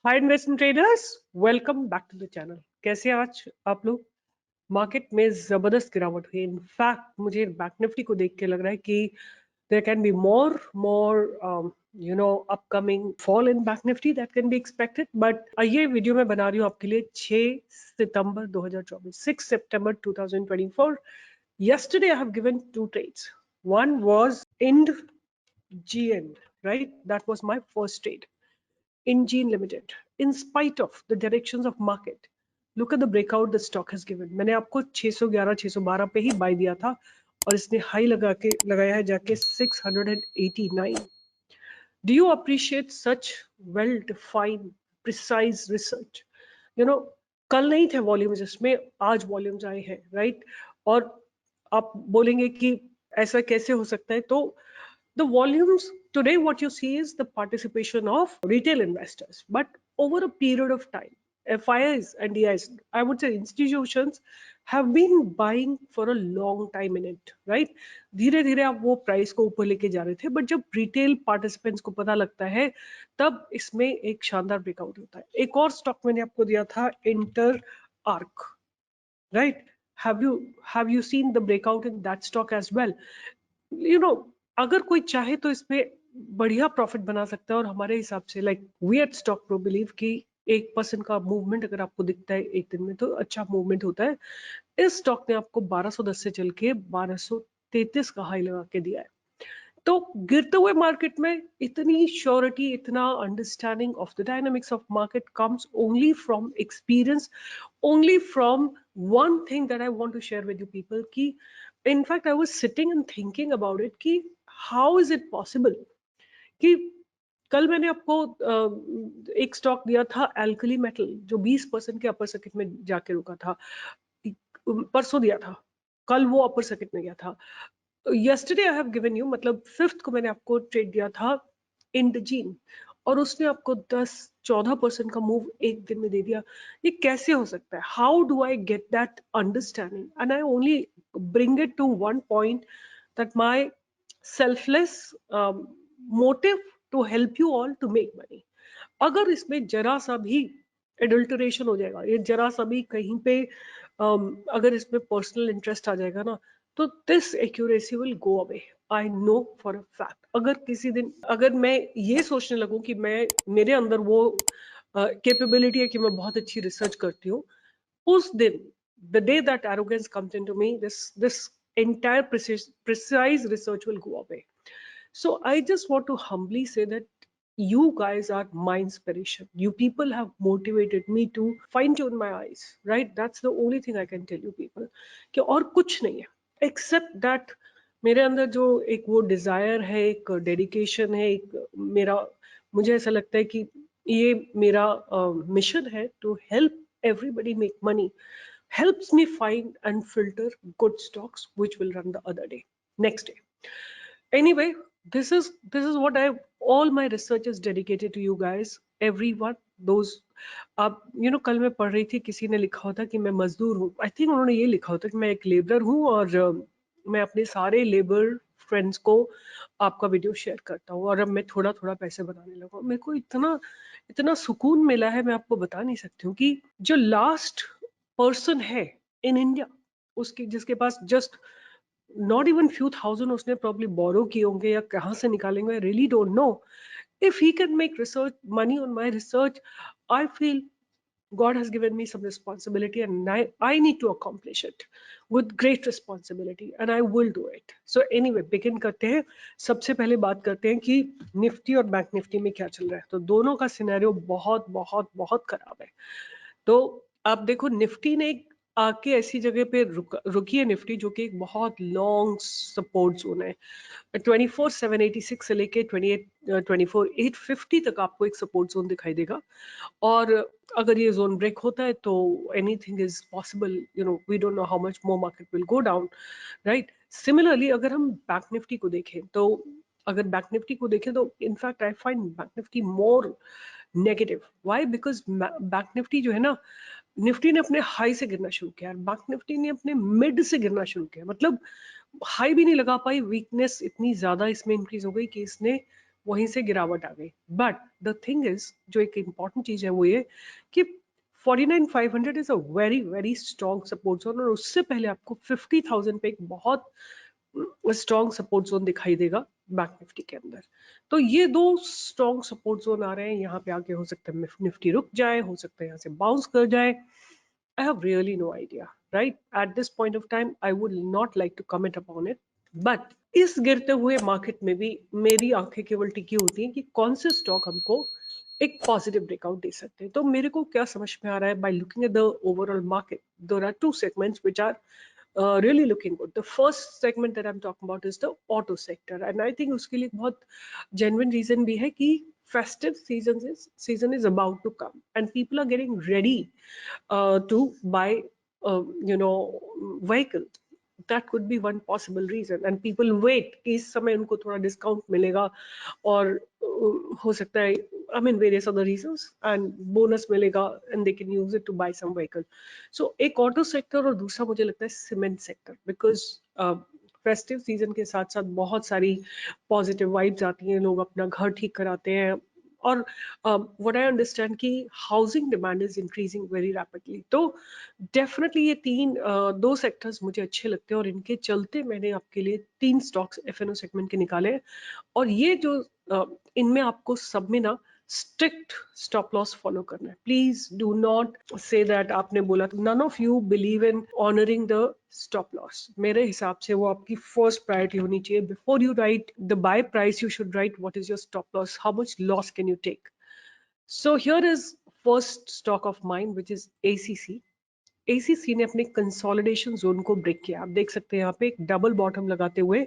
Hi investment traders, welcome back to the channel. कैसे हैं आज आप लोग? मार्केट में जबरदस्त गिरावट हुई। इनफैक्ट मुझे बैंक निफ्टी को देख के लग रहा है कि there can be more upcoming fall in bank nifty that can be expected, but ये वीडियो मैं बना रही हूँ आपके लिए 6 सितंबर 2024, 6 September 2024. Yesterday I have given two trades. One was IndGN, right? That was my first trade. InGene Limited, in spite of the directions of market, look at the breakout the stock has given. मैंने आपको 611 612 पे ही bye दिया था और इसने high लगाया है जाके 689. Do you appreciate such well defined precise research? कल नहीं थे वॉल्यूम्स, इसमें आज वॉल्यूम्स आए हैं, राइट? और आप बोलेंगे कि ऐसा कैसे हो सकता है? तो the volumes today, what you see is the participation of retail investors, but over a period of time, FIIs and DIs, I would say institutions have been buying for a long time in it, right? धीरे धीरे आप वो price को ऊपर लेके जा रहे थे, बट जब रिटेल पार्टिसिपेंट्स को पता लगता है तब इसमें एक शानदार ब्रेकआउट होता है। एक और स्टॉक मैंने आपको दिया था, inter arc, right? Have you seen the breakout in that stock as well? अगर कोई चाहे तो इसमें बढ़िया प्रॉफिट बना सकता है, और हमारे हिसाब से like we at Stock Pro believe कि 1% का मूवमेंट अगर आपको दिखता है एक दिन में तो अच्छा मूवमेंट होता है। इस स्टॉक ने आपको 1210 से चल के 1233 का हाई लगा के दिया है। तो गिरते हुए मार्केट में इतनी श्योरिटी, इतना understanding of the dynamics of market comes only from experience, only from one thing that I want to share with you people ki, in fact I was sitting and thinking about it ki how is it possible कि कल मैंने आपको एक stock दिया था alkali metal जो 20% के upper circuit में जाके रुका था, परसों दिया था, कल वो अपर सर्किट में गया था। yesterday I have given you, मतलब 5th को मैंने आपको ट्रेड दिया था इंडजीन, और उसने आपको 10-14% का मूव एक दिन में दे दिया। ये कैसे हो सकता है? How do I get that understanding? And I only bring it to one point, that my selfless motive to help you all to make money. अगर इसमें जरा सा भी एडल्टरेशन हो जाएगा, ये जरा सा भी कहीं पे अगर इसमें पर्सनल इंटरेस्ट आ जाएगा ना, तो this accuracy will go away. I know for a fact. अगर किसी दिन अगर मैं ये सोचने लगूं कि मेरे अंदर वो कैपेबिलिटी है कि मैं बहुत अच्छी रिसर्च करती हूँ, उस दिन the day that arrogance comes into me, this entire precise research will go away. So I just want to humbly say that you guys are my inspiration. You people have motivated me to fine tune my eyes, right? That's the only thing I can tell you people, कि और कुछ नहीं है except that मेरे अंदर जो एक वो डिजायर है, एक डेडिकेशन है, एक मेरा, मुझे ऐसा लगता है कि ये मेरा मिशन है to help everybody make money, helps me find and filter good stocks which will run the other day, next day. Anyway, this is what I, all my research is dedicated to you guys, everyone, those आप कल मैं पढ़ रही थी, किसी ने लिखा होता कि मैं मजदूर हूँ, आई थिंक उन्होंने ये लिखा होता कि मैं एक लेबरर हूँ, और मैं अपने सारे लेबर फ्रेंड्स को आपका वीडियो शेयर करता हूँ, और अब मैं थोड़ा थोड़ा पैसे बनाने लगा। मेरे को इतना इतना सुकून मिला है, मैं आपको बता नहीं सकती हूँ कि जो लास्ट पर्सन है इन इंडिया, उसकी जिसके पास just not even few thousand उसने प्रॉब्ली बोरो किए होंगे या कहाँ से निकालेंगे, I really don't know. If he can make research money on my research, I feel God has given me some responsibility, and I need to accomplish it with great responsibility, and I will do it. So anyway, begin करते हैं। सबसे पहले बात करते हैं कि Nifty और bank Nifty में क्या चल रहा है। तो दोनों का सिनेरियो बहुत बहुत बहुत खराब है। तो आप देखो, निफ्टी ने आके ऐसी जगह पे रुकी है निफ्टी, जो कि एक बहुत लॉन्ग सपोर्ट जोन है। 24,786 से लेके 24,850 तक आपको एक सपोर्ट जोन दिखाई देगा, और अगर ये जोन ब्रेक होता है तो anything is possible, we don't know how much more market will go down, right? Similarly अगर हम बैंक निफ्टी को देखें, तो अगर बैंक निफ्टी को देखें तो in fact I find bank Nifty more negative. Why? Because bank Nifty जो है ना, निफ्टी ने अपने हाई से गिरना शुरू किया, बैंक निफ्टी ने अपने मिड से गिरना शुरू किया। मतलब हाई भी नहीं लगा पाई, वीकनेस इतनी ज्यादा इसमें इंक्रीज हो गई कि इसने वहीं से गिरावट आ गई। बट द थिंग इज, जो एक इम्पॉर्टेंट चीज है वो ये कि 49,500 is a very very strong support zone, और उससे पहले आपको 50,000 पे एक बहुत स्ट्रॉन्ग सपोर्ट जोन दिखाई देगा बैंक निफ्टी के अंदर। तो ये दो स्ट्रॉन्ग सपोर्ट जोन आ रहे हैं, यहाँ पे आके हो सकता है निफ्टी रुक जाए, हो सकता है यहाँ से बाउंस कर जाए। I have really no idea, right? At this point of time, I would not like to comment upon it. But इस गिरते हुए मार्केट में भी मेरी आंखें केवल टिकी होती हैं कि कौन से स्टॉक हमको एक पॉजिटिव ब्रेकआउट दे सकते हैं। तो मेरे को क्या समझ में आ रहा है, by looking at the overall market, there are two segments which are really looking good. The first segment that I'm talking about is the auto sector, and I think उसके लिए बहुत genuine reason भी है कि festive season is about to come, and people are getting ready to buy, vehicle. That could be one possible reason, and people wait कि इस समय उनको थोड़ा डिस्काउंट मिलेगा, और हो सकता है I mean various other reasons, and bonus मिलेगा and they can use it to buy some vehicle. So एक ऑटो सेक्टर, और दूसरा मुझे लगता है cement sector, because festive season के साथ साथ बहुत सारी पॉजिटिव वाइब्स आती हैं, लोग अपना घर ठीक कराते हैं, और व्हाट आई अंडरस्टैंड कि housing demand is increasing very rapidly. तो डेफिनेटली ये दो सेक्टर्स मुझे अच्छे लगते हैं, और इनके चलते मैंने आपके लिए 3 स्टॉक्स एफएनओ सेगमेंट के निकाले हैं। और ये जो इनमें आपको सब में ना स्ट्रिक्ट स्टॉप लॉस फॉलो करना है। Please do not say that आपने बोला, none of you believe in honouring the stop loss. मेरे हिसाब से वो आपकी फर्स्ट प्रायोरिटी होनी चाहिए। Before you write the buy price, you should write what is your stop loss, how much loss can you take. So here is first stock of mine, which is ACC. ACC ने अपने consolidation zone को break किया। आप देख सकते हैं यहाँ पे एक डबल बॉटम लगाते हुए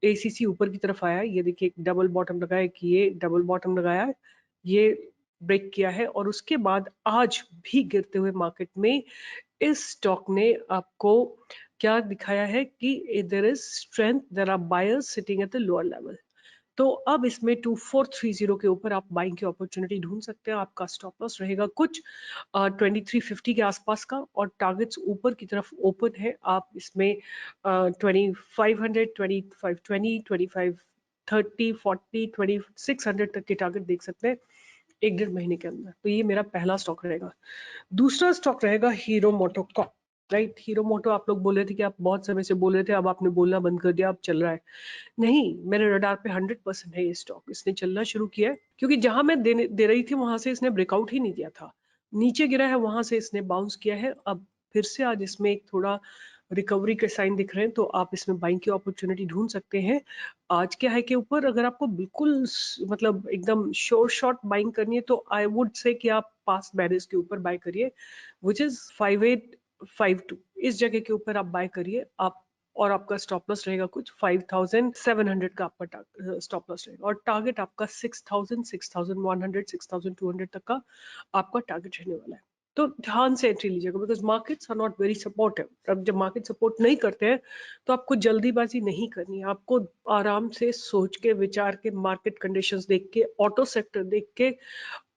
ACC ऊपर की तरफ आया है। ये देखिए, एक डबल बॉटम लगाया है, कि ये डबल बॉटम लगाया है, ये ब्रेक किया है, और उसके बाद आज भी गिरते हुए मार्केट में इस स्टॉक ने आपको क्या दिखाया है कि there is strength, there are buyers sitting at the lower level. तो अब इसमें 2430 के ऊपर आप बाइंग की अपॉर्चुनिटी ढूंढ सकते हैं। आपका स्टॉप लॉस रहेगा कुछ 2350 के आसपास का, और टारगेट्स ऊपर की तरफ ओपन है। आप इसमें 2500, 2520, 2530, 40, 2600 तक के टारगेट देख सकते हैं एक डेढ़ महीने के अंदर। तो ये मेरा पहला स्टॉक रहेगा। दूसरा स्टॉक रहेगा हीरो मोटो का। राइट, हीरो मोटो आप लोग बोल रहे थे कि आप बहुत समय से बोल रहे थे, अब आपने बोलना बंद कर दिया, अब चल रहा है। नहीं, मेरे रडार पे 100% है ये स्टॉक। इसने चलना शुरू किया है, क्योंकि जहां मैं दे रही थी वहां से इसने ब्रेकआउट ही नहीं दिया था, नीचे गिरा है, वहां से इसने बाउंस किया है। अब फिर से आज इसमें एक थोड़ा रिकवरी के साइन दिख रहे हैं, तो आप इसमें बाइंग की अपॉर्चुनिटी ढूंढ सकते हैं आज के हाई के ऊपर। अगर आपको बिल्कुल मतलब एकदम श्योर शॉट बाइंग करनी है, तो आई वुड से कि आप पास्ट बैरियर्स के ऊपर बाय करिए, विच इज 5852। इस जगह के ऊपर आप बाय करिए आप, और आपका स्टॉप लॉस रहेगा कुछ 5700 का आपका स्टॉप लॉस रहेगा, और टारगेट आपका 6000, 6100, 6200 तक का आपका टारगेट रहने वाला है। तो ध्यान से एंट्री लीजिएगा, because markets are not very supportive. अब जब मार्केट सपोर्ट नहीं करते हैं, तो आपको जल्दीबाजी नहीं करनी है। आपको आराम से सोच के, विचार के, मार्केट कंडीशंस देख के, ऑटो सेक्टर देख के,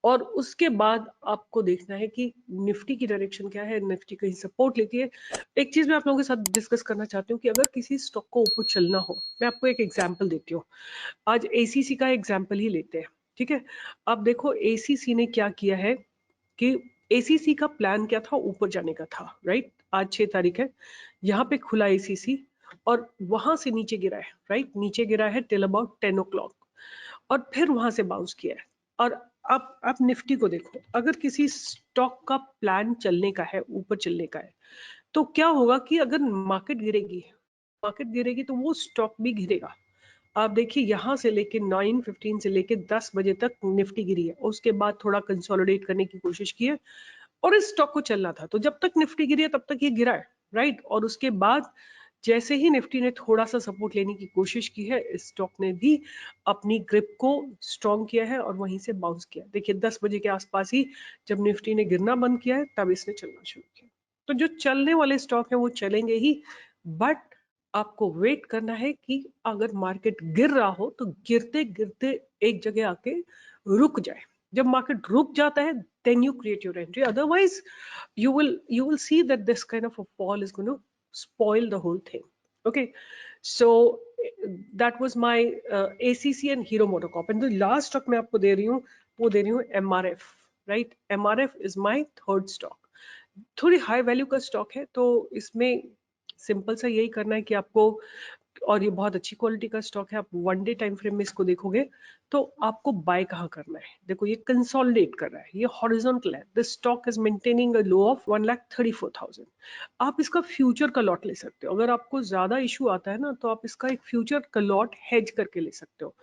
और उसके बाद आपको देखना है कि निफ्टी की डायरेक्शन क्या है, निफ्टी कहीं सपोर्ट लेती है। एक चीज मैं आप लोगों के साथ डिस्कस करना चाहती हूँ कि अगर किसी स्टॉक को ऊपर चलना हो, मैं आपको एक एग्जांपल देती हूँ। आज एसीसी का एग्जांपल ही लेते हैं, ठीक है। अब देखो एसीसी ने क्या किया है कि एसीसी का प्लान क्या था, ऊपर जाने का था, राइट। आज 6 तारीख है, यहाँ पे खुला एसीसी, और वहां से नीचे गिरा है, राइट। नीचे गिरा है टिल अबाउट 10 o'clock, और फिर वहां से बाउंस किया है। और अब आप निफ्टी को देखो, अगर किसी स्टॉक का प्लान चलने का है, ऊपर चलने का है, तो क्या होगा कि अगर मार्केट गिरेगी तो वो स्टॉक भी गिरेगा। आप देखिए, यहाँ से लेके 9:15 से लेके 10 बजे तक निफ्टी गिरी है, उसके बाद थोड़ा कंसोलिडेट करने की कोशिश की है, और इस स्टॉक को चलना था। तो जब तक निफ्टी गिरी है तब तक ये गिरा है, राइट। और उसके बाद जैसे ही निफ्टी ने थोड़ा सा सपोर्ट लेने की कोशिश की है, इस स्टॉक ने भी अपनी ग्रिप को स्ट्रॉन्ग किया है और वहीं से बाउंस किया। देखिए 10 बजे के आसपास ही जब निफ्टी ने गिरना बंद किया है, तब इसने चलना शुरू किया। तो जो चलने वाले स्टॉक है वो चलेंगे ही, बट आपको वेट करना है कि अगर मार्केट गिर रहा हो तो गिरते गिरते एक जगह आके रुक जाए। जब मार्केट रुक जाता है, then you create your entry. Otherwise, you will see that this kind of a fall is going to spoil the whole thing. Okay. So that was my ACC and hero MotoCorp and the last stock मैं आपको दे रही हूँ वो दे रही हूँ MRF, right? MRF is my third stock. थोड़ी high value का stock है, तो इसमें सिंपल सा यही करना है कि आपको, और ये बहुत अच्छी क्वालिटी का स्टॉक है, आप 1 डे टाइम फ्रेम में इसको देखोगे तो आपको बाय कहाँ करना है। देखो ये कंसोलिडेट कर रहा है, ये हॉरिजॉन्टल है, the stock is maintaining a low of 1,34,000। आप इसका फ्यूचर का लॉट ले सकते हो। अगर आपको ज्यादा इशू आता है ना तो आप इसका एक फ्यूचर का लॉट हेज करके ले सकते हो।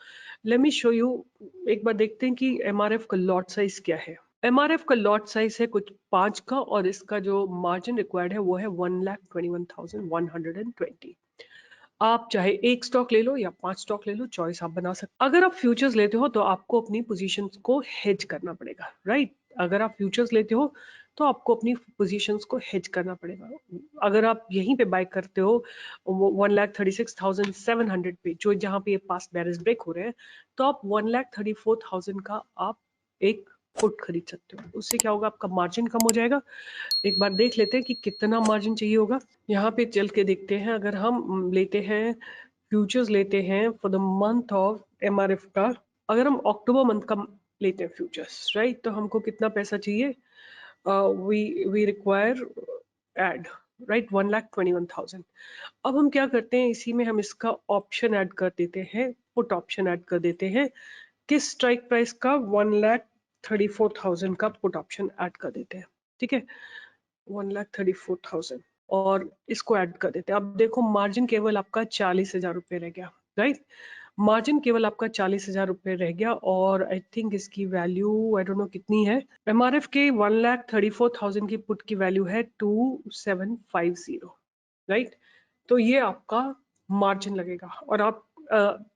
Let me show you. एक बार देखते हैं कि MRF का लॉट साइज क्या है। MRF का लॉट साइज है कुछ 5 का, और इसका जो मार्जिन रिक्वायर्ड है वो है 1,21,120। आप चाहे एक स्टॉक ले लो या 5 स्टॉक ले लो, चॉइस आप बना सकते। अगर आप फ्यूचर्स लेते हो तो आपको अपनी पोजीशंस को हेज करना पड़ेगा, राइट? अगर आप फ्यूचर्स लेते हो तो आपको अपनी पोजीशंस को हेज करना पड़ेगा। अगर आप यहीं पे बाय करते हो 1,36,700 पे, जो जहां पे ये पास्ट बैरिज ब्रेक हो रहे हैं, तो आप 1,34,000 का आप एक पुट खरीद सकते हो। उससे क्या होगा, आपका मार्जिन कम हो जाएगा। एक बार देख लेते हैं कि कितना मार्जिन चाहिए होगा। यहाँ पे चल के देखते हैं। अगर हम लेते हैं फ्यूचर्स, लेते हैं for the month of MRF का, अगर हम अक्टूबर मंथ का लेते हैं फ्यूचर्स, राइट, तो हमको कितना पैसा चाहिए? We require add, right, 1,21,000। अब हम क्या करते हैं, इसी में हम इसका ऑप्शन ऐड कर देते हैं, पुट ऑप्शन ऐड कर देते हैं। किस स्ट्राइक प्राइस का? 1,34,000 का पुट ऑप्शन ऐड कर देते हैं। ठीक है, 1,34,000 और इसको ऐड कर देते हैं। अब देखो मार्जिन केवल आपका 40,000 रुपये रह गया, राइट? मार्जिन केवल आपका 40,000 रुपये रह गया, और आई थिंक इसकी वैल्यू आई डोंट नो कितनी है। MRF के 1,34,000 की पुट की वैल्यू है 2,750, राइट? तो ये आपका मार्जिन लगेगा, और आप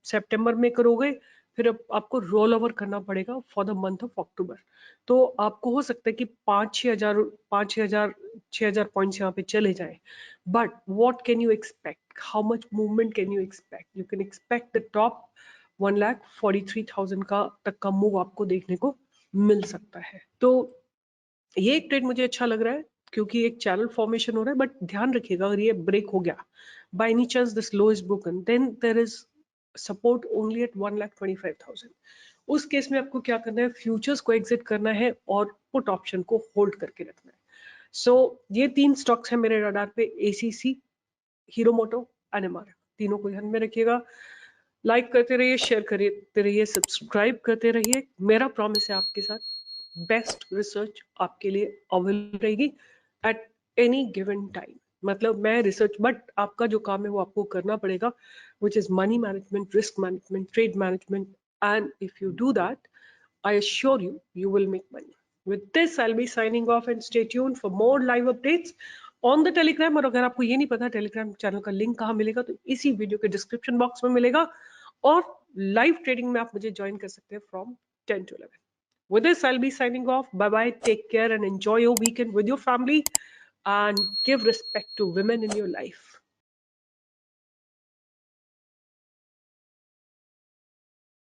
सितंबर में करोगे, फिर अब आपको रोल ओवर करना पड़ेगा for the month of October. तो आपको हो सकता है कि 5-6 हजार पॉइंट्स यहाँ पे चले जाए, but what can you expect? How much movement can you expect? You can expect the top 1,43,000 का तक का मूव आपको देखने को मिल सकता है। तो ये एक ट्रेड मुझे अच्छा लग रहा है, क्योंकि एक चैनल फॉर्मेशन हो रहा है। बट ध्यान रखिएगा, अगर ये ब्रेक हो गया, by any chance this low is broken, then there is support only at 1,25,000। उस केस में आपको क्या करना है? फ्यूचर्स को एग्जिट करना है और पुट ऑप्शन को होल्ड करके रखना है। सो ये 3 स्टॉक्स हैं मेरे रडार पे, ACC, Hero Moto and MRF। तीनों को ध्यान में रखिएगा। लाइक करते रहिए, शेयर करते रहिए, सब्सक्राइब करते रहिए। मेरा प्रॉमिस है आपके साथ, बेस्ट रिसर्च आपके लिए अवेलेबल रहेगी एट एनी गिवन टाइम। मतलब मैं रिसर्च, बट आपका जो काम है वो आपको करना पड़ेगा, which is money management, risk management, trade management, and if you do that, I assure you, you will make money. With this, I'll be signing off and stay tuned for more live updates on the Telegram. और अगर आपको ये नहीं पता Telegram channel का link कहाँ मिलेगा, तो इसी वीडियो के डिस्क्रिप्शन बॉक्स में मिलेगा, और लाइव ट्रेडिंग में आप मुझे ज्वाइन कर सकते हैं from 10 to 11. With this, I'll be signing off. Bye bye. Take care and enjoy your weekend with your family, and give respect to women in your life.